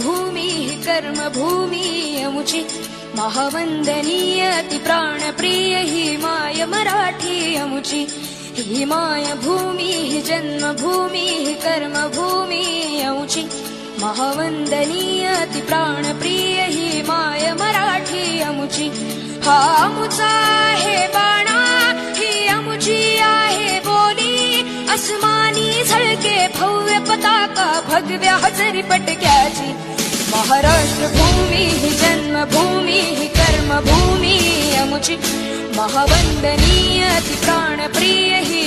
जन्मभूमी कर्मभूमी अमुची महावंदनीय अति प्राणप्रिय ही माय मराठी अमुची ही माय भूमी ही जन्मभूमी ही कर्मभूमी अमुची महावंदनीय अति प्राणप्रिय ही माय मराठी अमुची हा अमुचा आहे बाणा ही अमुची आहे बोली अस्मानी झळके भव्य पताका भगव्या हजरी पटक्याची महाराष्ट्र भूमी ही जन्मभूमी ही कर्मभूमी अमुची महावंदनीय अति प्राणप्रिय ही